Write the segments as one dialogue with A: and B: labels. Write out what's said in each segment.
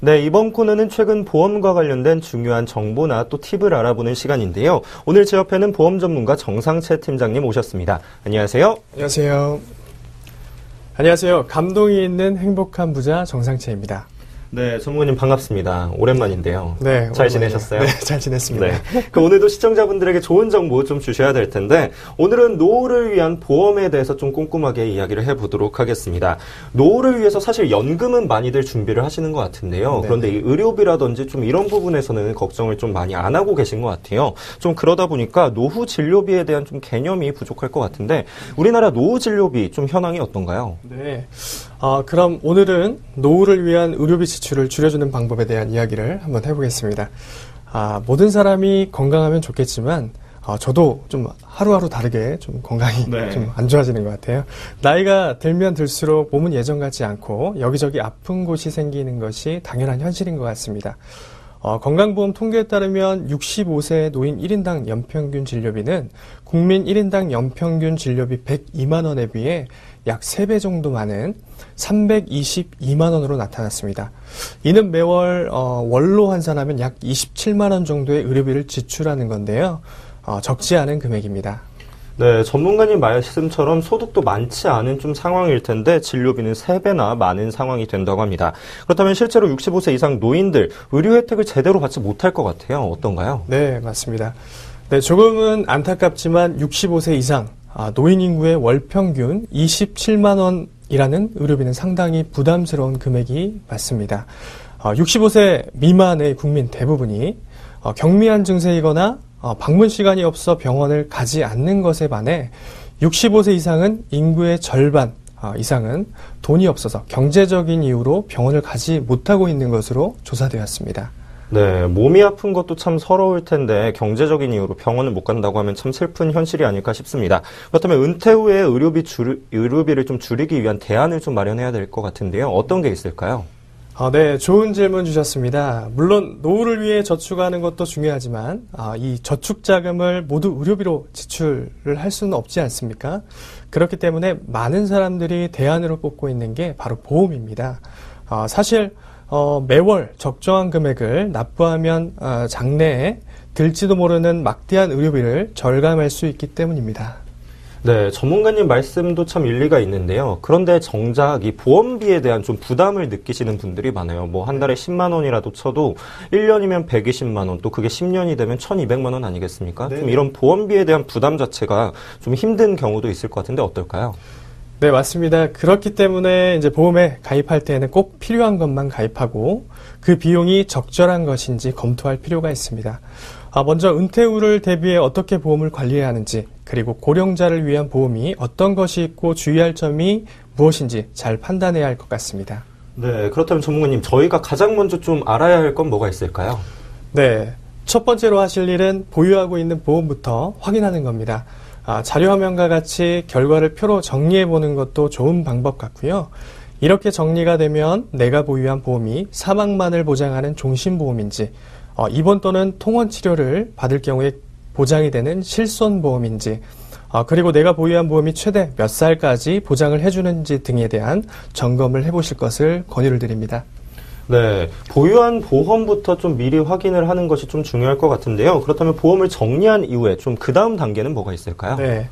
A: 네, 이번 코너는 최근 보험과 관련된 중요한 정보나 또 팁을 알아보는 시간인데요. 오늘 제 옆에는 보험 전문가 정상채 팀장님 오셨습니다. 안녕하세요.
B: 안녕하세요. 안녕하세요. 감동이 있는 행복한 부자 정상채입니다.
A: 네, 전무님 반갑습니다. 오랜만인데요.
B: 네,
A: 잘 지내셨어요?
B: 네, 잘 지냈습니다.
A: 네. 오늘도 시청자분들에게 좋은 정보 좀 주셔야 될 텐데 오늘은 노후를 위한 보험에 대해서 좀 꼼꼼하게 이야기를 해보도록 하겠습니다. 노후를 위해서 사실 연금은 많이들 준비를 하시는 것 같은데요.
B: 네.
A: 그런데 이 의료비라든지 좀 이런 부분에서는 걱정을 좀 많이 안 하고 계신 것 같아요. 좀 그러다 보니까 노후 진료비에 대한 좀 개념이 부족할 것 같은데 우리나라 노후 진료비 좀 현황이 어떤가요?
B: 네. 그럼 오늘은 노후를 위한 의료비 지출을 줄여주는 방법에 대한 이야기를 한번 해보겠습니다. 모든 사람이 건강하면 좋겠지만, 저도 좀 하루하루 다르게 좀 건강이
A: 네.
B: 좀 안 좋아지는 것 같아요. 나이가 들면 들수록 몸은 예전 같지 않고 여기저기 아픈 곳이 생기는 것이 당연한 현실인 것 같습니다. 건강보험 통계에 따르면 65세 노인 1인당 연평균 진료비는 국민 1인당 연평균 진료비 102만 원에 비해 약 3배 정도 많은 322만 원으로 나타났습니다. 이는 매월 월로 환산하면 약 27만 원 정도의 의료비를 지출하는 건데요. 적지 않은 금액입니다.
A: 네, 전문가님 말씀처럼 소득도 많지 않은 좀 상황일 텐데 진료비는 3배나 많은 상황이 된다고 합니다. 그렇다면 실제로 65세 이상 노인들 의료 혜택을 제대로 받지 못할 것 같아요. 어떤가요?
B: 네, 맞습니다. 네, 조금은 안타깝지만 65세 이상 노인 인구의 월 평균 27만 원이라는 의료비는 상당히 부담스러운 금액이 맞습니다. 65세 미만의 국민 대부분이 경미한 증세이거나 방문 시간이 없어 병원을 가지 않는 것에 반해 65세 이상은 인구의 절반 이상은 돈이 없어서 경제적인 이유로 병원을 가지 못하고 있는 것으로 조사되었습니다.
A: 네, 몸이 아픈 것도 참 서러울 텐데 경제적인 이유로 병원을 못 간다고 하면 참 슬픈 현실이 아닐까 싶습니다. 그렇다면 은퇴 후에 의료비를 좀 줄이기 위한 대안을 좀 마련해야 될 것 같은데요. 어떤 게 있을까요?
B: 네, 좋은 질문 주셨습니다. 물론 노후를 위해 저축하는 것도 중요하지만 이 저축 자금을 모두 의료비로 지출을 할 수는 없지 않습니까? 그렇기 때문에 많은 사람들이 대안으로 뽑고 있는 게 바로 보험입니다. 사실 매월 적정한 금액을 납부하면 장래에 들지도 모르는 막대한 의료비를 절감할 수 있기 때문입니다.
A: 네, 전문가님 말씀도 참 일리가 있는데요. 그런데 정작 이 보험비에 대한 좀 부담을 느끼시는 분들이 많아요. 뭐 한 달에 10만 원이라도 쳐도 1년이면 120만 원, 또 그게 10년이 되면 1,200만 원 아니겠습니까?
B: 네.
A: 좀 이런 보험비에 대한 부담 자체가 좀 힘든 경우도 있을 것 같은데 어떨까요?
B: 네, 맞습니다. 그렇기 때문에 이제 보험에 가입할 때에는 꼭 필요한 것만 가입하고 그 비용이 적절한 것인지 검토할 필요가 있습니다. 먼저 은퇴 후를 대비해 어떻게 보험을 관리해야 하는지, 그리고 고령자를 위한 보험이 어떤 것이 있고 주의할 점이 무엇인지 잘 판단해야 할 것 같습니다.
A: 네, 그렇다면 전문가님, 저희가 가장 먼저 좀 알아야 할 건 뭐가 있을까요?
B: 네, 첫 번째로 하실 일은 보유하고 있는 보험부터 확인하는 겁니다. 자료 화면과 같이 결과를 표로 정리해 보는 것도 좋은 방법 같고요. 이렇게 정리가 되면 내가 보유한 보험이 사망만을 보장하는 종신보험인지, 입원 또는 통원 치료를 받을 경우에 보장이 되는 실손보험인지, 그리고 내가 보유한 보험이 최대 몇 살까지 보장을 해주는지 등에 대한 점검을 해보실 것을 권유를 드립니다.
A: 네, 보유한 보험부터 좀 미리 확인을 하는 것이 좀 중요할 것 같은데요. 그렇다면 보험을 정리한 이후에 좀 그 다음 단계는 뭐가 있을까요?
B: 네,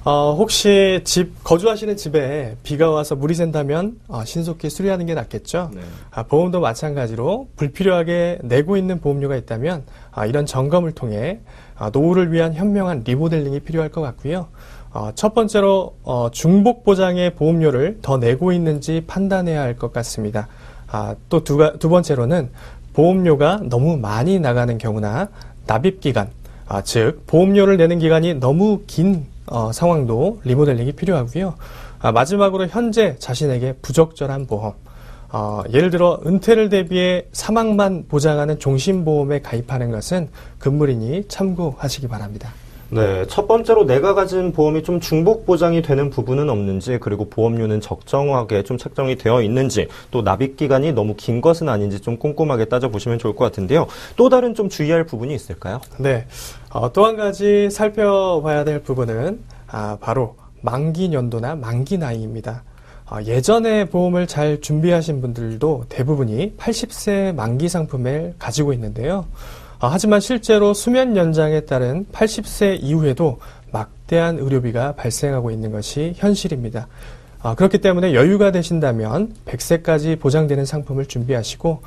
B: 혹시 거주하시는 집에 비가 와서 물이 샌다면 신속히 수리하는 게 낫겠죠.
A: 네.
B: 보험도 마찬가지로 불필요하게 내고 있는 보험료가 있다면 이런 점검을 통해 노후를 위한 현명한 리모델링이 필요할 것 같고요. 첫 번째로 중복 보장의 보험료를 더 내고 있는지 판단해야 할 것 같습니다. 또 두 번째로는 보험료가 너무 많이 나가는 경우나 납입기간, 즉 보험료를 내는 기간이 너무 긴 상황도 리모델링이 필요하고요. 마지막으로 현재 자신에게 부적절한 보험, 예를 들어 은퇴를 대비해 사망만 보장하는 종신보험에 가입하는 것은 금물이니 참고하시기 바랍니다.
A: 네, 첫 번째로 내가 가진 보험이 좀 중복 보장이 되는 부분은 없는지, 그리고 보험료는 적정하게 좀 책정이 되어 있는지, 또 납입 기간이 너무 긴 것은 아닌지 좀 꼼꼼하게 따져보시면 좋을 것 같은데요. 또 다른 좀 주의할 부분이 있을까요?
B: 네, 또 한 가지 살펴봐야 될 부분은 바로 만기 연도나 만기 나이입니다. 예전에 보험을 잘 준비하신 분들도 대부분이 80세 만기 상품을 가지고 있는데요. 하지만 실제로 수면 연장에 따른 80세 이후에도 막대한 의료비가 발생하고 있는 것이 현실입니다. 그렇기 때문에 여유가 되신다면 100세까지 보장되는 상품을 준비하시고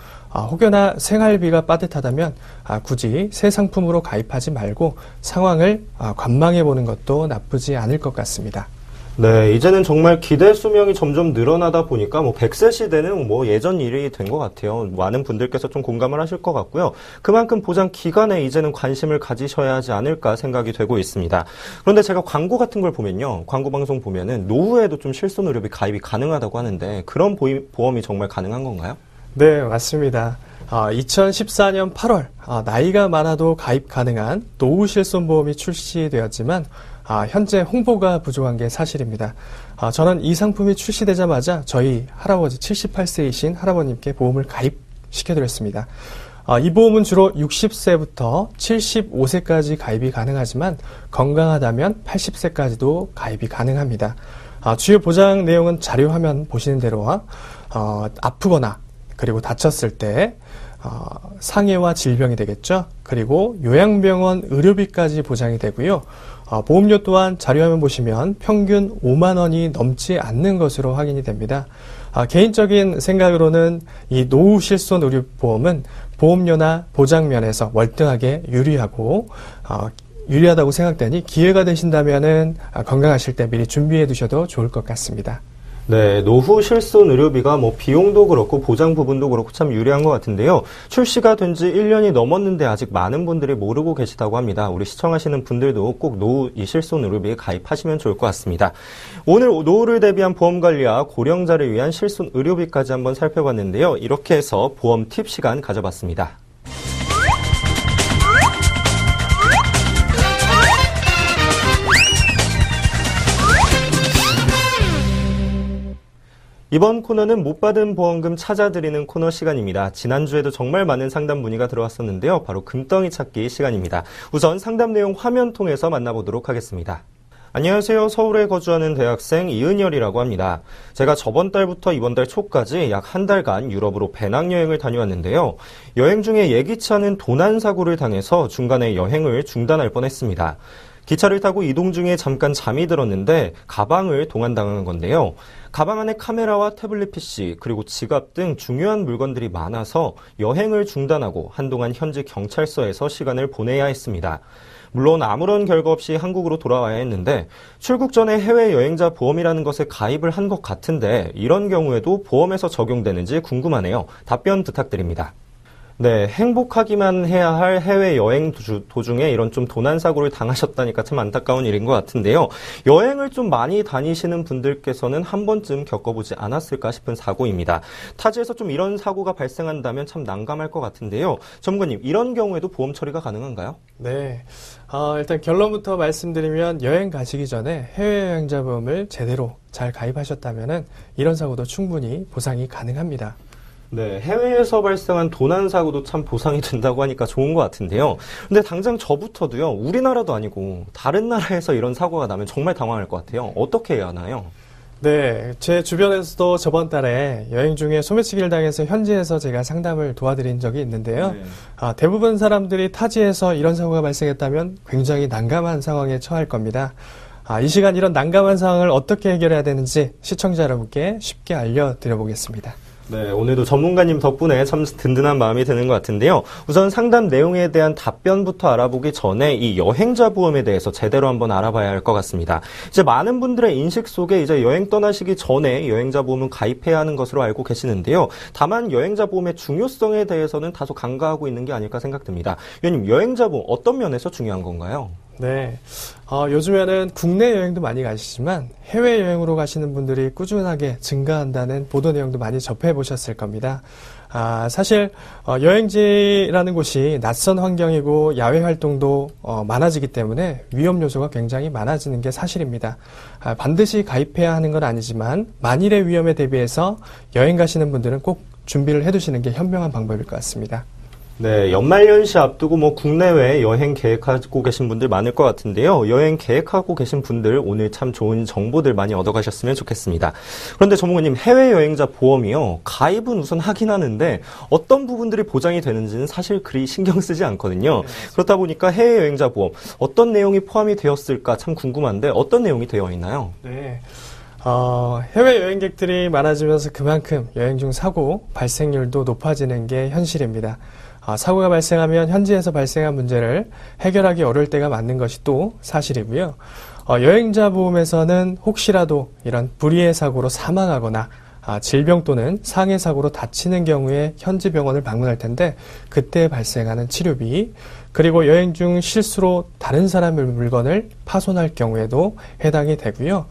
B: 혹여나 생활비가 빠듯하다면 굳이 새 상품으로 가입하지 말고 상황을 관망해 보는 것도 나쁘지 않을 것 같습니다.
A: 네, 이제는 정말 기대 수명이 점점 늘어나다 보니까 100세 시대는 예전 일이 된 것 같아요. 많은 분들께서 좀 공감을 하실 것 같고요. 그만큼 보장 기간에 이제는 관심을 가지셔야 하지 않을까 생각이 되고 있습니다. 그런데 제가 광고 같은 걸 보면요. 광고 방송 보면은 노후에도 좀 실손의료비 가입이 가능하다고 하는데 그런 보험이 정말 가능한 건가요?
B: 네, 맞습니다. 2014년 8월 나이가 많아도 가입 가능한 노후실손보험이 출시되었지만 현재 홍보가 부족한 게 사실입니다. 저는 이 상품이 출시되자마자 저희 할아버지 78세이신 할아버님께 보험을 가입시켜드렸습니다. 이 보험은 주로 60세부터 75세까지 가입이 가능하지만 건강하다면 80세까지도 가입이 가능합니다. 주요 보장 내용은 자료 화면 보시는 대로와 아프거나 그리고 다쳤을 때 상해와 질병이 되겠죠. 그리고 요양병원 의료비까지 보장이 되고요. 보험료 또한 자료화면 보시면 평균 5만 원이 넘지 않는 것으로 확인이 됩니다. 개인적인 생각으로는 이 노후 실손 의료 보험은 보험료나 보장 면에서 월등하게 유리하다고 생각되니 기회가 되신다면은 건강하실 때 미리 준비해 두셔도 좋을 것 같습니다.
A: 네, 노후 실손 의료비가 비용도 그렇고 보장 부분도 그렇고 참 유리한 것 같은데요. 출시가 된 지 1년이 넘었는데 아직 많은 분들이 모르고 계시다고 합니다. 우리 시청하시는 분들도 꼭 노후 이 실손 의료비에 가입하시면 좋을 것 같습니다. 오늘 노후를 대비한 보험 관리와 고령자를 위한 실손 의료비까지 한번 살펴봤는데요. 이렇게 해서 보험 팁 시간 가져봤습니다. 이번 코너는 못 받은 보험금 찾아드리는 코너 시간입니다. 지난주에도 정말 많은 상담 문의가 들어왔었는데요. 바로 금덩이 찾기 시간입니다. 우선 상담 내용 화면 통해서 만나보도록 하겠습니다. 안녕하세요. 서울에 거주하는 대학생 이은열이라고 합니다. 제가 저번 달부터 이번 달 초까지 약 한 달간 유럽으로 배낭여행을 다녀왔는데요. 여행 중에 예기치 않은 도난사고를 당해서 중간에 여행을 중단할 뻔했습니다. 기차를 타고 이동 중에 잠깐 잠이 들었는데 가방을 동안당한 건데요. 가방 안에 카메라와 태블릿 PC 그리고 지갑 등 중요한 물건들이 많아서 여행을 중단하고 한동안 현지 경찰서에서 시간을 보내야 했습니다. 물론 아무런 결과 없이 한국으로 돌아와야 했는데 출국 전에 해외여행자 보험이라는 것에 가입을 한 것 같은데 이런 경우에도 보험에서 적용되는지 궁금하네요. 답변 부탁드립니다. 네, 행복하기만 해야 할 해외여행 도중에 이런 좀 도난사고를 당하셨다니까 참 안타까운 일인 것 같은데요. 여행을 좀 많이 다니시는 분들께서는 한 번쯤 겪어보지 않았을까 싶은 사고입니다. 타지에서 좀 이런 사고가 발생한다면 참 난감할 것 같은데요. 전문가님, 이런 경우에도 보험 처리가 가능한가요?
B: 네, 일단 결론부터 말씀드리면 여행 가시기 전에 해외여행자 보험을 제대로 잘 가입하셨다면 이런 사고도 충분히 보상이 가능합니다.
A: 네, 해외에서 발생한 도난사고도 참 보상이 된다고 하니까 좋은 것 같은데요. 근데 당장 저부터도요, 우리나라도 아니고 다른 나라에서 이런 사고가 나면 정말 당황할 것 같아요. 어떻게 해야 하나요?
B: 네, 제 주변에서도 저번 달에 여행 중에 소매치기를 당해서 현지에서 제가 상담을 도와드린 적이 있는데요.
A: 네.
B: 대부분 사람들이 타지에서 이런 사고가 발생했다면 굉장히 난감한 상황에 처할 겁니다. 이 시간 이런 난감한 상황을 어떻게 해결해야 되는지 시청자 여러분께 쉽게 알려드려보겠습니다.
A: 네, 오늘도 전문가님 덕분에 참 든든한 마음이 드는 것 같은데요. 우선 상담 내용에 대한 답변부터 알아보기 전에 이 여행자 보험에 대해서 제대로 한번 알아봐야 할 것 같습니다. 이제 많은 분들의 인식 속에 이제 여행 떠나시기 전에 여행자 보험은 가입해야 하는 것으로 알고 계시는데요. 다만 여행자 보험의 중요성에 대해서는 다소 간과하고 있는 게 아닐까 생각됩니다. 위원님, 여행자 보험 어떤 면에서 중요한 건가요?
B: 네, 요즘에는 국내 여행도 많이 가시지만 해외여행으로 가시는 분들이 꾸준하게 증가한다는 보도 내용도 많이 접해보셨을 겁니다. 사실 여행지라는 곳이 낯선 환경이고 야외 활동도 많아지기 때문에 위험 요소가 굉장히 많아지는 게 사실입니다. 반드시 가입해야 하는 건 아니지만 만일의 위험에 대비해서 여행 가시는 분들은 꼭 준비를 해두시는 게 현명한 방법일 것 같습니다.
A: 네, 연말연시 앞두고 국내외 여행 계획하고 계신 분들 많을 것 같은데요. 여행 계획하고 계신 분들 오늘 참 좋은 정보들 많이 얻어가셨으면 좋겠습니다. 그런데 전문가님, 해외여행자 보험이요. 가입은 우선 하긴 하는데 어떤 부분들이 보장이 되는지는 사실 그리 신경 쓰지 않거든요. 그렇다 보니까 해외여행자 보험 어떤 내용이 포함이 되었을까 참 궁금한데 어떤 내용이 되어 있나요?
B: 네. 해외 여행객들이 많아지면서 그만큼 여행 중 사고 발생률도 높아지는 게 현실입니다. 사고가 발생하면 현지에서 발생한 문제를 해결하기 어려울 때가 많은 것이 또 사실이고요. 여행자 보험에서는 혹시라도 이런 불의의 사고로 사망하거나 질병 또는 상해 사고로 다치는 경우에 현지 병원을 방문할 텐데 그때 발생하는 치료비, 그리고 여행 중 실수로 다른 사람의 물건을 파손할 경우에도 해당이 되고요.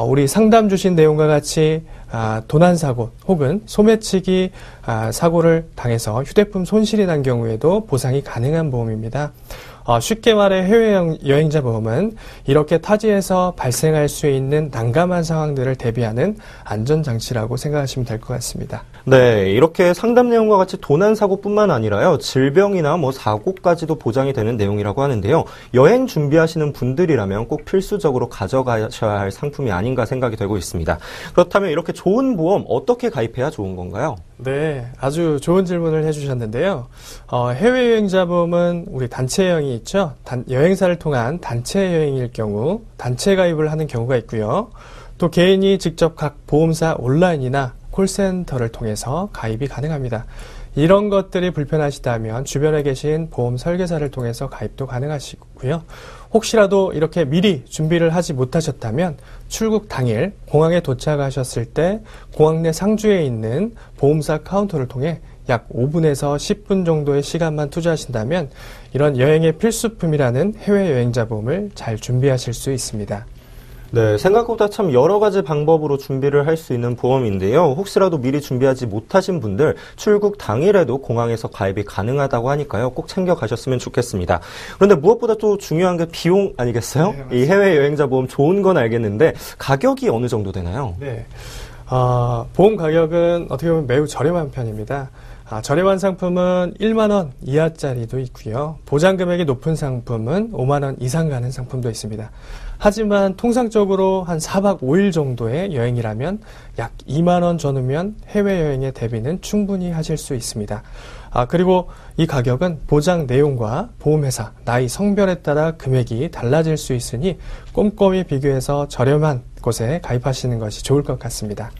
B: 우리 상담 주신 내용과 같이 도난 사고 혹은 소매치기 사고를 당해서 휴대폰 손실이 난 경우에도 보상이 가능한 보험입니다. 쉽게 말해 해외여행자 보험은 이렇게 타지에서 발생할 수 있는 난감한 상황들을 대비하는 안전장치라고 생각하시면 될 것 같습니다.
A: 네, 이렇게 상담 내용과 같이 도난사고뿐만 아니라요, 질병이나 사고까지도 보장이 되는 내용이라고 하는데요. 여행 준비하시는 분들이라면 꼭 필수적으로 가져가셔야 할 상품이 아닌가 생각이 되고 있습니다. 그렇다면 이렇게 좋은 보험 어떻게 가입해야 좋은 건가요?
B: 네, 아주 좋은 질문을 해주셨는데요. 해외여행자 보험은 우리 단체 여행이 있죠. 여행사를 통한 단체 여행일 경우 단체 가입을 하는 경우가 있고요. 또 개인이 직접 각 보험사 온라인이나 콜센터를 통해서 가입이 가능합니다. 이런 것들이 불편하시다면 주변에 계신 보험 설계사를 통해서 가입도 가능하시고요. 혹시라도 이렇게 미리 준비를 하지 못하셨다면 출국 당일 공항에 도착하셨을 때 공항 내 상주에 있는 보험사 카운터를 통해 약 5분에서 10분 정도의 시간만 투자하신다면 이런 여행의 필수품이라는 해외여행자 보험을 잘 준비하실 수 있습니다.
A: 네, 생각보다 참 여러 가지 방법으로 준비를 할 수 있는 보험인데요. 혹시라도 미리 준비하지 못하신 분들 출국 당일에도 공항에서 가입이 가능하다고 하니까요. 꼭 챙겨가셨으면 좋겠습니다. 그런데 무엇보다 또 중요한 게 비용 아니겠어요?
B: 네,
A: 이 해외여행자 보험 좋은 건 알겠는데 가격이 어느 정도 되나요?
B: 네, 보험 가격은 어떻게 보면 매우 저렴한 편입니다. 저렴한 상품은 1만 원 이하짜리도 있고요. 보장 금액이 높은 상품은 5만 원 이상 가는 상품도 있습니다. 하지만 통상적으로 한 4박 5일 정도의 여행이라면 약 2만 원 전후면 해외여행의 대비는 충분히 하실 수 있습니다. 그리고 이 가격은 보장 내용과 보험회사, 나이, 성별에 따라 금액이 달라질 수 있으니 꼼꼼히 비교해서 저렴한 곳에 가입하시는 것이 좋을 것 같습니다.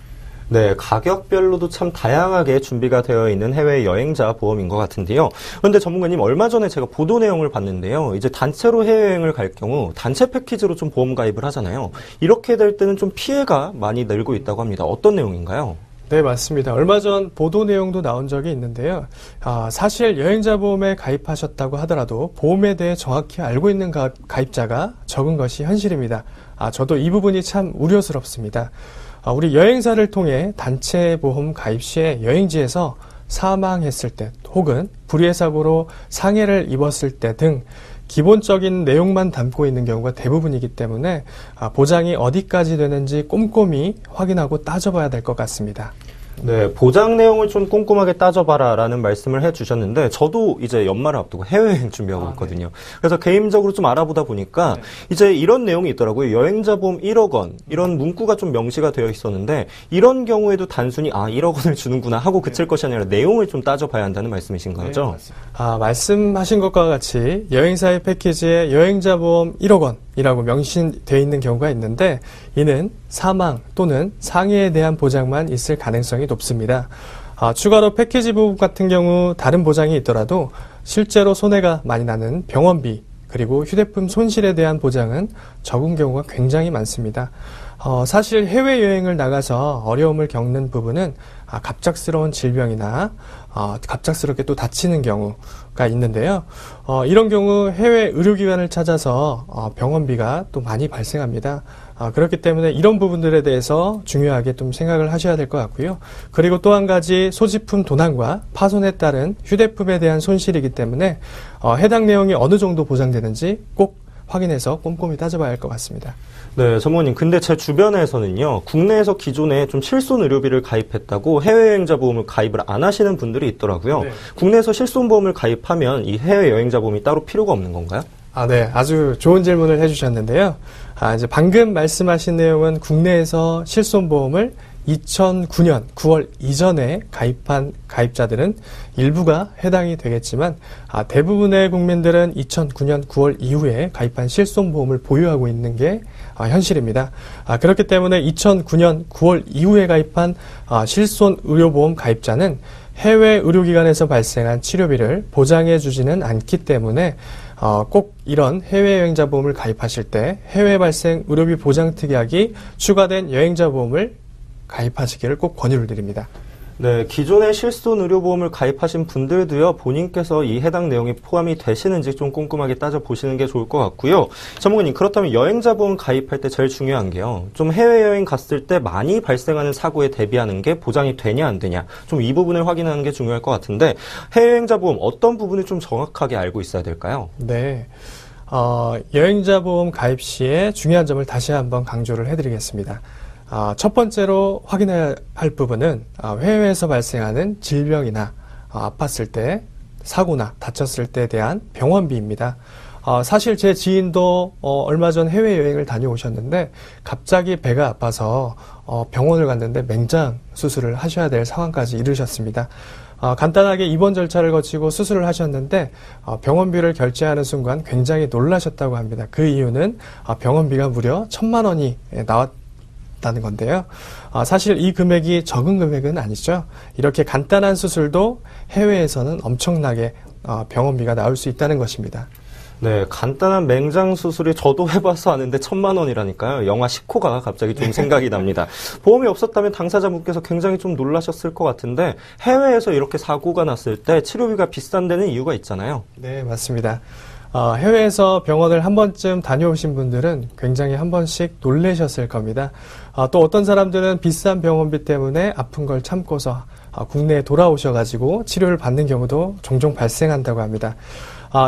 A: 네, 가격별로도 참 다양하게 준비가 되어 있는 해외 여행자 보험인 것 같은데요. 그런데 전문가님, 얼마 전에 제가 보도 내용을 봤는데요. 이제 단체로 해외여행을 갈 경우 단체 패키지로 좀 보험 가입을 하잖아요. 이렇게 될 때는 좀 피해가 많이 늘고 있다고 합니다. 어떤 내용인가요?
B: 네, 맞습니다. 얼마 전 보도 내용도 나온 적이 있는데요. 사실 여행자 보험에 가입하셨다고 하더라도 보험에 대해 정확히 알고 있는 가입자가 적은 것이 현실입니다. 저도 이 부분이 참 우려스럽습니다. 우리 여행사를 통해 단체 보험 가입 시에 여행지에서 사망했을 때 혹은 불의의 사고로 상해를 입었을 때 등 기본적인 내용만 담고 있는 경우가 대부분이기 때문에 보장이 어디까지 되는지 꼼꼼히 확인하고 따져봐야 될 것 같습니다.
A: 네, 보장 내용을 좀 꼼꼼하게 따져봐라라는 말씀을 해주셨는데 저도 이제 연말을 앞두고 해외여행 준비하고 있거든요. 그래서 개인적으로 좀 알아보다 보니까 이제 이런 내용이 있더라고요. 여행자 보험 1억 원 이런 문구가 좀 명시가 되어 있었는데 이런 경우에도 단순히 1억 원을 주는구나 하고 그칠 것이 아니라 내용을 좀 따져봐야 한다는 말씀이신 거죠?
B: 네, 말씀하신 것과 같이 여행사의 패키지에 여행자 보험 1억 원 이라고 명시되어 있는 경우가 있는데 이는 사망 또는 상해에 대한 보장만 있을 가능성이 높습니다. 추가로 패키지 보험 같은 경우 다른 보장이 있더라도 실제로 손해가 많이 나는 병원비 그리고 휴대폰 손실에 대한 보장은 적은 경우가 굉장히 많습니다. 사실 해외여행을 나가서 어려움을 겪는 부분은 갑작스러운 질병이나 갑작스럽게 또 다치는 경우가 있는데요. 이런 경우 해외 의료기관을 찾아서 병원비가 또 많이 발생합니다. 그렇기 때문에 이런 부분들에 대해서 중요하게 좀 생각을 하셔야 될 것 같고요. 그리고 또 한 가지 소지품 도난과 파손에 따른 휴대폰에 대한 손실이기 때문에 해당 내용이 어느 정도 보장되는지 꼭 확인해서 꼼꼼히 따져봐야 할 것 같습니다.
A: 네, 전무님. 근데 제 주변에서는요, 국내에서 기존에 좀 실손 의료비를 가입했다고 해외여행자 보험을 가입을 안 하시는 분들이 있더라고요.
B: 네.
A: 국내에서 실손 보험을 가입하면 이 해외여행자 보험이 따로 필요가 없는 건가요?
B: 네. 아주 좋은 질문을 해주셨는데요. 이제 방금 말씀하신 내용은 국내에서 실손보험을 2009년 9월 이전에 가입한 가입자들은 일부가 해당이 되겠지만 대부분의 국민들은 2009년 9월 이후에 가입한 실손보험을 보유하고 있는 게 현실입니다. 그렇기 때문에 2009년 9월 이후에 가입한 실손의료보험 가입자는 해외 의료기관에서 발생한 치료비를 보장해 주지는 않기 때문에 꼭 이런 해외여행자 보험을 가입하실 때 해외 발생 의료비 보장 특약이 추가된 여행자 보험을 가입하시기를 꼭 권유를 드립니다.
A: 네, 기존에 실손 의료보험을 가입하신 분들도요, 본인께서 이 해당 내용이 포함이 되시는지 좀 꼼꼼하게 따져보시는 게 좋을 것 같고요. 전문가님, 그렇다면 여행자 보험 가입할 때 제일 중요한 게요, 좀 해외여행 갔을 때 많이 발생하는 사고에 대비하는 게 보장이 되냐 안 되냐, 좀 이 부분을 확인하는 게 중요할 것 같은데, 해외여행자 보험 어떤 부분을 좀 정확하게 알고 있어야 될까요?
B: 네. 여행자 보험 가입 시에 중요한 점을 다시 한번 강조를 해드리겠습니다. 첫 번째로 확인해야 할 부분은 해외에서 발생하는 질병이나 아팠을 때, 사고나 다쳤을 때에 대한 병원비입니다. 사실 제 지인도 얼마 전 해외여행을 다녀오셨는데 갑자기 배가 아파서 병원을 갔는데 맹장 수술을 하셔야 될 상황까지 이르셨습니다. 간단하게 입원 절차를 거치고 수술을 하셨는데 병원비를 결제하는 순간 굉장히 놀라셨다고 합니다. 그 이유는 병원비가 무려 1,000만 원이 나왔다는 건데요. 사실 이 금액이 적은 금액은 아니죠. 이렇게 간단한 수술도 해외에서는 엄청나게 병원비가 나올 수 있다는 것입니다.
A: 네, 간단한 맹장 수술이 저도 해봐서 아는데 1,000만 원이라니까요. 영화 시코가 갑자기 좀 생각이 납니다. 보험이 없었다면 당사자분께서 굉장히 좀 놀라셨을 것 같은데 해외에서 이렇게 사고가 났을 때 치료비가 비싼 데는 이유가 있잖아요.
B: 네, 맞습니다. 해외에서 병원을 한 번쯤 다녀오신 분들은 굉장히 한 번씩 놀라셨을 겁니다. 또 어떤 사람들은 비싼 병원비 때문에 아픈 걸 참고서 국내에 돌아오셔가지고 치료를 받는 경우도 종종 발생한다고 합니다.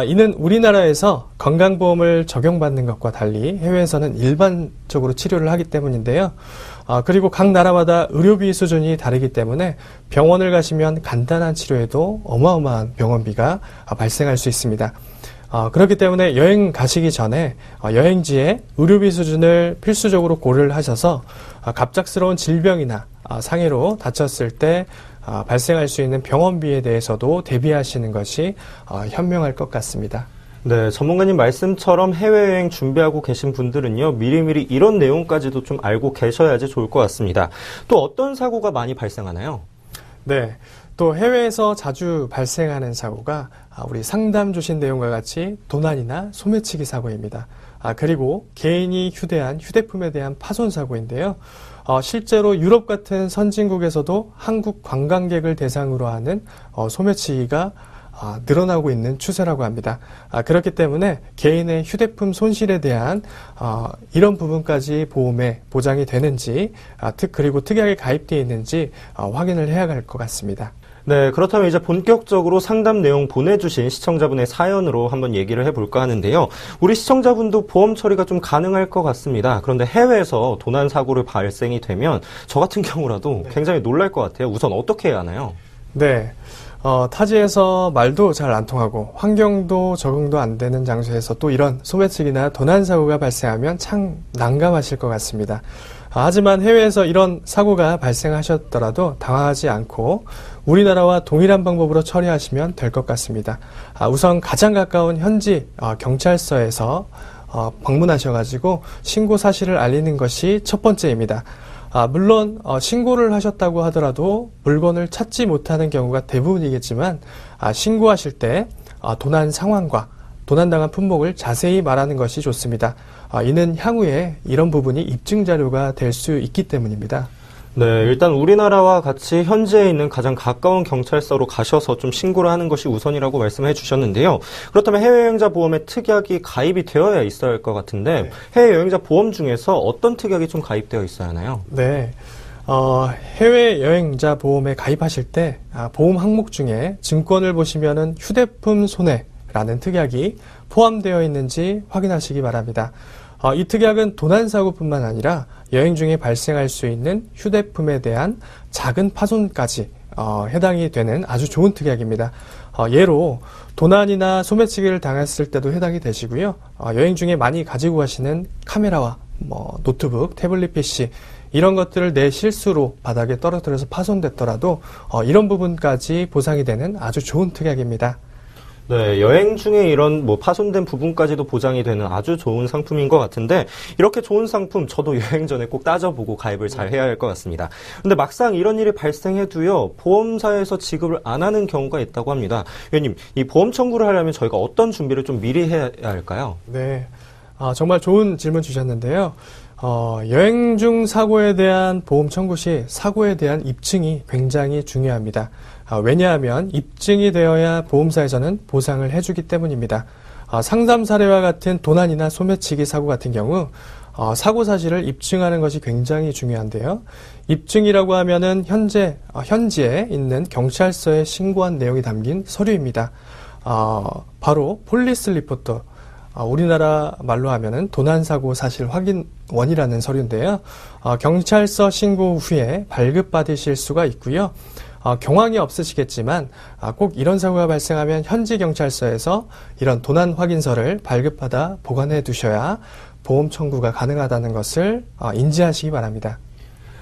B: 이는 우리나라에서 건강보험을 적용받는 것과 달리 해외에서는 일반적으로 치료를 하기 때문인데요. 그리고 각 나라마다 의료비 수준이 다르기 때문에 병원을 가시면 간단한 치료에도 어마어마한 병원비가 발생할 수 있습니다. 그렇기 때문에 여행 가시기 전에 여행지의 의료비 수준을 필수적으로 고려를 하셔서 갑작스러운 질병이나 상해로 다쳤을 때 발생할 수 있는 병원비에 대해서도 대비하시는 것이 현명할 것 같습니다.
A: 네, 전문가님 말씀처럼 해외여행 준비하고 계신 분들은요, 미리미리 이런 내용까지도 좀 알고 계셔야지 좋을 것 같습니다. 또 어떤 사고가 많이 발생하나요?
B: 네, 또 해외에서 자주 발생하는 사고가 우리 상담 주신 내용과 같이 도난이나 소매치기 사고입니다. 그리고 개인이 휴대한 휴대품에 대한 파손 사고인데요. 실제로 유럽 같은 선진국에서도 한국 관광객을 대상으로 하는 소매치기가 늘어나고 있는 추세라고 합니다. 그렇기 때문에 개인의 휴대품 손실에 대한 이런 부분까지 보험에 보장이 되는지 그리고 특약에 가입되어 있는지 확인을 해야 할 것 같습니다.
A: 네, 그렇다면 이제 본격적으로 상담 내용 보내주신 시청자분의 사연으로 한번 얘기를 해볼까 하는데요. 우리 시청자분도 보험 처리가 좀 가능할 것 같습니다. 그런데 해외에서 도난 사고를 발생이 되면 저 같은 경우라도 굉장히 놀랄 것 같아요. 우선 어떻게 해야 하나요?
B: 네. 타지에서 말도 잘 안 통하고 환경도 적응도 안 되는 장소에서 또 이런 소매치기나 도난 사고가 발생하면 참 난감하실 것 같습니다. 하지만 해외에서 이런 사고가 발생하셨더라도 당황하지 않고 우리나라와 동일한 방법으로 처리하시면 될 것 같습니다. 우선 가장 가까운 현지 경찰서에서 방문하셔가지고 신고 사실을 알리는 것이 첫 번째입니다. 물론 신고를 하셨다고 하더라도 물건을 찾지 못하는 경우가 대부분이겠지만 신고하실 때 도난 상황과 도난당한 품목을 자세히 말하는 것이 좋습니다. 이는 향후에 이런 부분이 입증 자료가 될 수 있기 때문입니다.
A: 네, 일단 우리나라와 같이 현지에 있는 가장 가까운 경찰서로 가셔서 좀 신고를 하는 것이 우선이라고 말씀해 주셨는데요. 그렇다면 해외여행자 보험에 특약이 가입이 되어야 있어야 할 것 같은데
B: 네.
A: 해외여행자 보험 중에서 어떤 특약이 좀 가입되어 있어야 하나요?
B: 네. 해외여행자 보험에 가입하실 때 보험 항목 중에 증권을 보시면은 휴대폰 손해 보험이라는 특약이 포함되어 있는지 확인하시기 바랍니다. 이 특약은 도난사고뿐만 아니라 여행 중에 발생할 수 있는 휴대품에 대한 작은 파손까지 해당이 되는 아주 좋은 특약입니다. 예로 도난이나 소매치기를 당했을 때도 해당이 되시고요. 여행 중에 많이 가지고 가시는 카메라와 노트북, 태블릿 PC 이런 것들을 내 실수로 바닥에 떨어뜨려서 파손됐더라도 이런 부분까지 보상이 되는 아주 좋은 특약입니다.
A: 네, 여행 중에 이런 파손된 부분까지도 보장이 되는 아주 좋은 상품인 것 같은데, 이렇게 좋은 상품 저도 여행 전에 꼭 따져보고 가입을 잘 해야 할 것 같습니다. 근데 막상 이런 일이 발생해도요, 보험사에서 지급을 안 하는 경우가 있다고 합니다. 위원님, 이 보험 청구를 하려면 저희가 어떤 준비를 좀 미리 해야 할까요?
B: 네, 정말 좋은 질문 주셨는데요. 여행 중 사고에 대한 보험 청구 시 사고에 대한 입증이 굉장히 중요합니다. 왜냐하면 입증이 되어야 보험사에서는 보상을 해주기 때문입니다. 상담 사례와 같은 도난이나 소매치기 사고 같은 경우 사고 사실을 입증하는 것이 굉장히 중요한데요. 입증이라고 하면은 현지에 있는 경찰서에 신고한 내용이 담긴 서류입니다. 바로 폴리스 리포트. 우리나라 말로 하면은 도난사고 사실 확인원이라는 서류인데요. 경찰서 신고 후에 발급받으실 수가 있고요. 경황이 없으시겠지만 꼭 이런 사고가 발생하면 현지 경찰서에서 이런 도난 확인서를 발급받아 보관해 두셔야 보험 청구가 가능하다는 것을 인지하시기 바랍니다.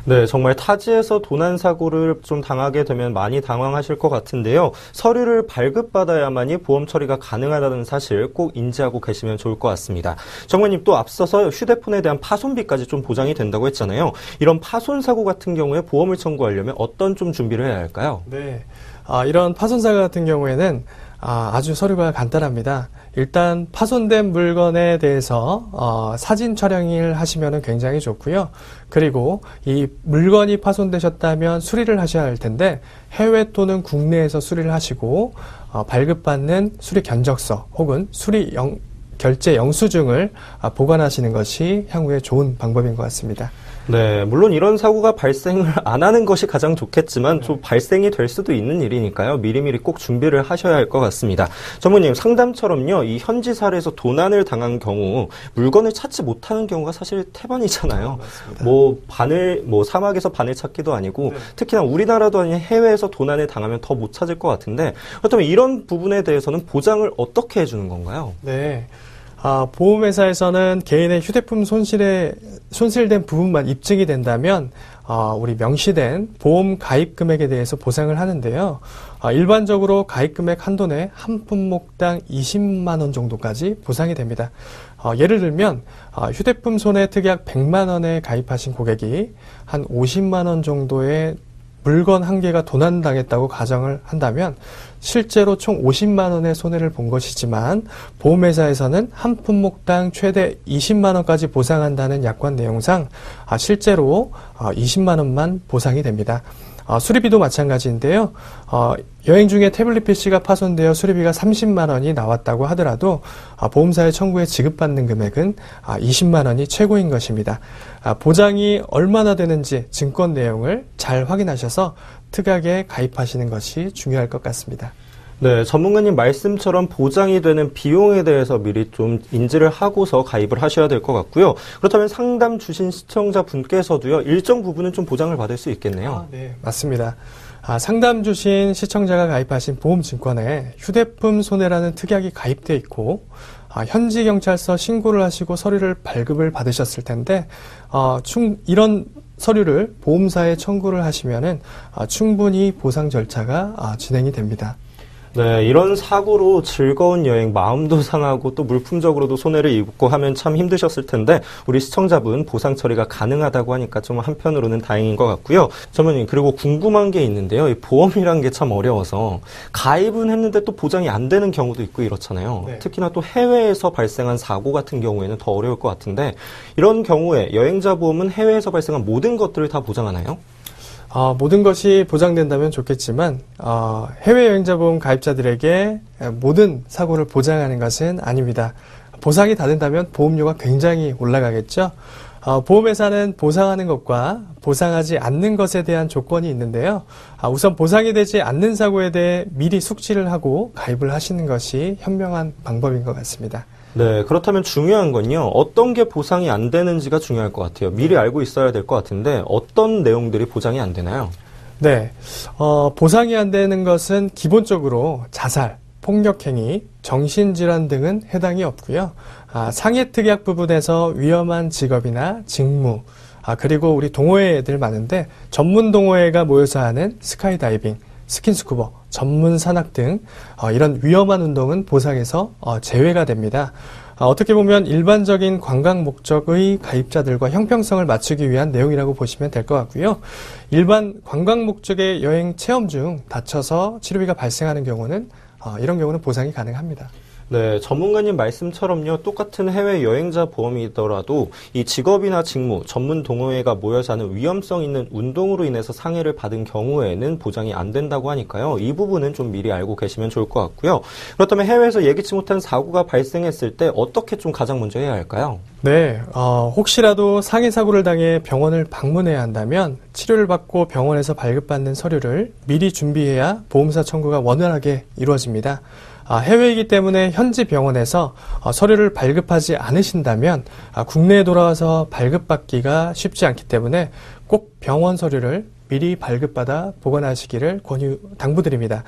A: 네, 정말 타지에서 도난 사고를 좀 당하게 되면 많이 당황하실 것 같은데요. 서류를 발급받아야만이 보험 처리가 가능하다는 사실 꼭 인지하고 계시면 좋을 것 같습니다. 정관님, 또 앞서서 휴대폰에 대한 파손비까지 좀 보장이 된다고 했잖아요. 이런 파손 사고 같은 경우에 보험을 청구하려면 어떤 좀 준비를 해야 할까요?
B: 네, 이런 파손 사고 같은 경우에는 아주 서류가 간단합니다. 일단 파손된 물건에 대해서 사진 촬영을 하시면 굉장히 좋고요. 그리고 이 물건이 파손되셨다면 수리를 하셔야 할 텐데 해외 또는 국내에서 수리를 하시고 발급받는 수리 견적서 혹은 수리 결제 영수증을 보관하시는 것이 향후에 좋은 방법인 것 같습니다.
A: 네, 물론 이런 사고가 발생을 안 하는 것이 가장 좋겠지만 좀 발생이 될 수도 있는 일이니까요. 미리미리 꼭 준비를 하셔야 할 것 같습니다. 전무님, 상담처럼요. 이 현지 사례에서 도난을 당한 경우 물건을 찾지 못하는 경우가 사실 태반이잖아요. 사막에서 바늘 찾기도 아니고
B: 네.
A: 특히나 우리나라도 아닌 해외에서 도난을 당하면 더 못 찾을 것 같은데 그렇다면 이런 부분에 대해서는 보장을 어떻게 해주는 건가요?
B: 네. 보험회사에서는 개인의 휴대폰 손실된 부분만 입증이 된다면 우리 명시된 보험 가입 금액에 대해서 보상을 하는데요. 일반적으로 가입 금액 한도내 한 품목당 20만 원 정도까지 보상이 됩니다. 예를 들면 휴대폰 손해 특약 100만 원에 가입하신 고객이 한 50만 원 정도의 물건 한 개가 도난당했다고 가정을 한다면 실제로 총 50만 원의 손해를 본 것이지만 보험회사에서는 한 품목당 최대 20만 원까지 보상한다는 약관 내용상 실제로 20만 원만 보상이 됩니다. 수리비도 마찬가지인데요. 여행 중에 태블릿 PC가 파손되어 수리비가 30만 원이 나왔다고 하더라도 보험사의 청구에 지급받는 금액은 20만 원이 최고인 것입니다. 보장이 얼마나 되는지 증권 내용을 잘 확인하셔서 특약에 가입하시는 것이 중요할 것 같습니다.
A: 네, 전문가님 말씀처럼 보장이 되는 비용에 대해서 미리 좀 인지를 하고서 가입을 하셔야 될 것 같고요. 그렇다면 상담 주신 시청자분께서도요, 일정 부분은 좀 보장을 받을 수 있겠네요.
B: 네, 맞습니다. 상담 주신 시청자가 가입하신 보험증권에 휴대폰 손해라는 특약이 가입되어 있고 현지 경찰서 신고를 하시고 서류를 발급을 받으셨을 텐데 이런 서류를 보험사에 청구를 하시면은 충분히 보상 절차가 진행이 됩니다.
A: 네, 이런 사고로 즐거운 여행, 마음도 상하고 또 물품적으로도 손해를 입고 하면 참 힘드셨을 텐데 우리 시청자분 보상 처리가 가능하다고 하니까 좀 한편으로는 다행인 것 같고요. 전무님, 그리고 궁금한 게 있는데요. 이 보험이란 게 참 어려워서 가입은 했는데 또 보장이 안 되는 경우도 있고 이렇잖아요.
B: 네.
A: 특히나 또 해외에서 발생한 사고 같은 경우에는 더 어려울 것 같은데 이런 경우에 여행자 보험은 해외에서 발생한 모든 것들을 다 보장하나요?
B: 모든 것이 보장된다면 좋겠지만 해외여행자 보험 가입자들에게 모든 사고를 보장하는 것은 아닙니다. 보상이 다 된다면 보험료가 굉장히 올라가겠죠. 보험회사는 보상하는 것과 보상하지 않는 것에 대한 조건이 있는데요. 우선 보상이 되지 않는 사고에 대해 미리 숙지를 하고 가입을 하시는 것이 현명한 방법인 것 같습니다.
A: 네, 그렇다면 중요한 건요. 어떤 게 보상이 안 되는지가 중요할 것 같아요. 미리 알고 있어야 될 것 같은데 어떤 내용들이 보장이 안 되나요?
B: 네, 보상이 안 되는 것은 기본적으로 자살, 폭력행위, 정신질환 등은 해당이 없고요. 상해특약 부분에서 위험한 직업이나 직무, 그리고 우리 동호회 애들 많은데 전문 동호회가 모여서 하는 스카이다이빙, 스킨스쿠버, 전문 산악 등 이런 위험한 운동은 보상에서 제외가 됩니다. 어떻게 보면 일반적인 관광 목적의 가입자들과 형평성을 맞추기 위한 내용이라고 보시면 될 것 같고요. 일반 관광 목적의 여행 체험 중 다쳐서 치료비가 발생하는 경우는 이런 경우는 보상이 가능합니다.
A: 네, 전문가님 말씀처럼요, 똑같은 해외 여행자 보험이더라도 이 직업이나 직무, 전문 동호회가 모여서 하는 위험성 있는 운동으로 인해서 상해를 받은 경우에는 보장이 안 된다고 하니까요. 이 부분은 좀 미리 알고 계시면 좋을 것 같고요. 그렇다면 해외에서 예기치 못한 사고가 발생했을 때 어떻게 좀 가장 먼저 해야 할까요?
B: 네, 혹시라도 상해 사고를 당해 병원을 방문해야 한다면 치료를 받고 병원에서 발급받는 서류를 미리 준비해야 보험사 청구가 원활하게 이루어집니다. 해외이기 때문에 현지 병원에서 서류를 발급하지 않으신다면 국내에 돌아와서 발급받기가 쉽지 않기 때문에 꼭 병원 서류를 미리 발급받아 보관하시기를 당부드립니다.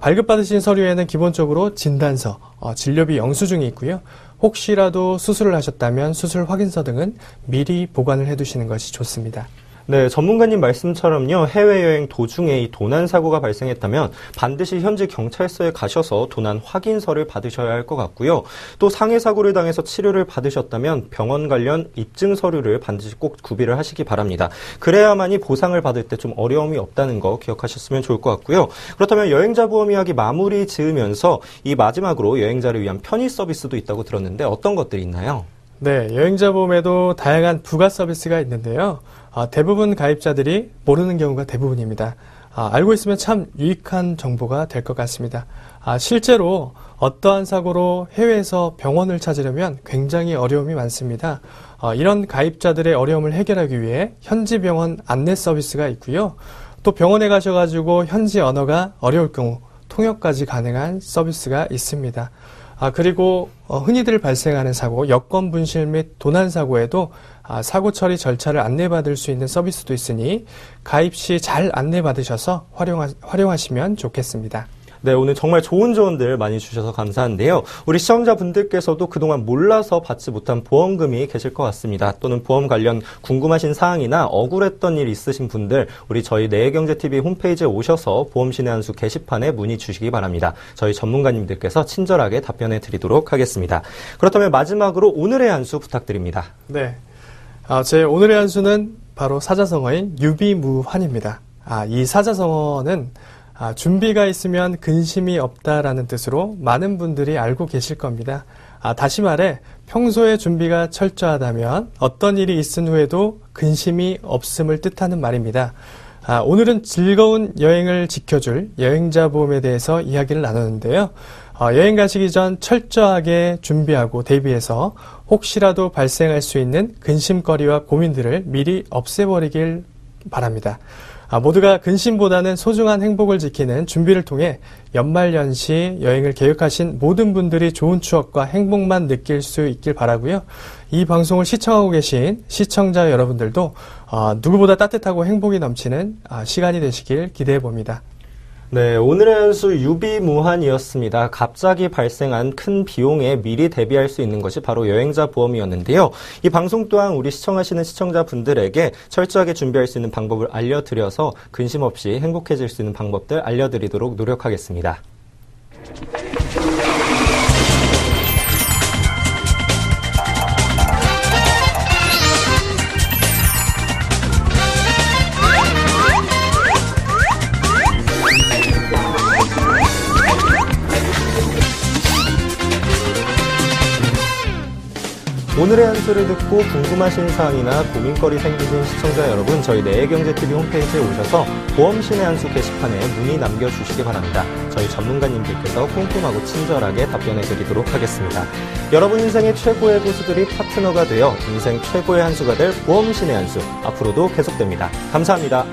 B: 발급받으신 서류에는 기본적으로 진단서, 진료비 영수증이 있고요. 혹시라도 수술을 하셨다면 수술 확인서 등은 미리 보관을 해두시는 것이 좋습니다.
A: 네, 전문가님 말씀처럼요, 해외여행 도중에 이 도난 사고가 발생했다면 반드시 현지 경찰서에 가셔서 도난 확인서를 받으셔야 할 것 같고요. 또 상해 사고를 당해서 치료를 받으셨다면 병원 관련 입증 서류를 반드시 꼭 구비를 하시기 바랍니다. 그래야만이 보상을 받을 때 좀 어려움이 없다는 거 기억하셨으면 좋을 것 같고요. 그렇다면 여행자 보험 이야기 마무리 지으면서 이 마지막으로 여행자를 위한 편의 서비스도 있다고 들었는데 어떤 것들이 있나요?
B: 네, 여행자 보험에도 다양한 부가 서비스가 있는데요. 대부분 가입자들이 모르는 경우가 대부분입니다. 알고 있으면 참 유익한 정보가 될 것 같습니다. 실제로 어떠한 사고로 해외에서 병원을 찾으려면 굉장히 어려움이 많습니다. 이런 가입자들의 어려움을 해결하기 위해 현지 병원 안내 서비스가 있고요. 또 병원에 가셔가지고 현지 언어가 어려울 경우 통역까지 가능한 서비스가 있습니다. 그리고 흔히들 발생하는 사고, 여권 분실 및 도난 사고에도 사고 처리 절차를 안내받을 수 있는 서비스도 있으니 가입 시 잘 안내받으셔서 활용하시면 좋겠습니다.
A: 네, 오늘 정말 좋은 조언들 많이 주셔서 감사한데요. 우리 시청자분들께서도 그동안 몰라서 받지 못한 보험금이 계실 것 같습니다. 또는 보험 관련 궁금하신 사항이나 억울했던 일 있으신 분들 우리 저희 내일경제TV 홈페이지에 오셔서 보험신의 한 수 게시판에 문의 주시기 바랍니다. 저희 전문가님들께서 친절하게 답변해 드리도록 하겠습니다. 그렇다면 마지막으로 오늘의 한 수 부탁드립니다.
B: 네, 제 오늘의 한 수는 바로 사자성어인 유비무환입니다. 이 사자성어는 준비가 있으면 근심이 없다라는 뜻으로 많은 분들이 알고 계실 겁니다. 다시 말해 평소에 준비가 철저하다면 어떤 일이 있은 후에도 근심이 없음을 뜻하는 말입니다. 오늘은 즐거운 여행을 지켜줄 여행자 보험에 대해서 이야기를 나누는데요. 여행 가시기 전 철저하게 준비하고 대비해서 혹시라도 발생할 수 있는 근심거리와 고민들을 미리 없애버리길 바랍니다. 모두가 근심보다는 소중한 행복을 지키는 준비를 통해 연말연시 여행을 계획하신 모든 분들이 좋은 추억과 행복만 느낄 수 있길 바라고요. 이 방송을 시청하고 계신 시청자 여러분들도 누구보다 따뜻하고 행복이 넘치는 시간이 되시길 기대해 봅니다.
A: 네, 오늘의 한 수 유비무환이었습니다. 갑자기 발생한 큰 비용에 미리 대비할 수 있는 것이 바로 여행자 보험이었는데요. 이 방송 또한 우리 시청하시는 시청자분들에게 철저하게 준비할 수 있는 방법을 알려드려서 근심 없이 행복해질 수 있는 방법들 알려드리도록 노력하겠습니다. 오늘의 한 수를 듣고 궁금하신 사항이나 고민거리 생기신 시청자 여러분, 저희 내일경제TV 홈페이지에 오셔서 보험신의 한 수 게시판에 문의 남겨주시기 바랍니다. 저희 전문가님들께서 꼼꼼하고 친절하게 답변해 드리도록 하겠습니다. 여러분 인생의 최고의 고수들이 파트너가 되어 인생 최고의 한 수가 될 보험신의 한 수, 앞으로도 계속됩니다. 감사합니다.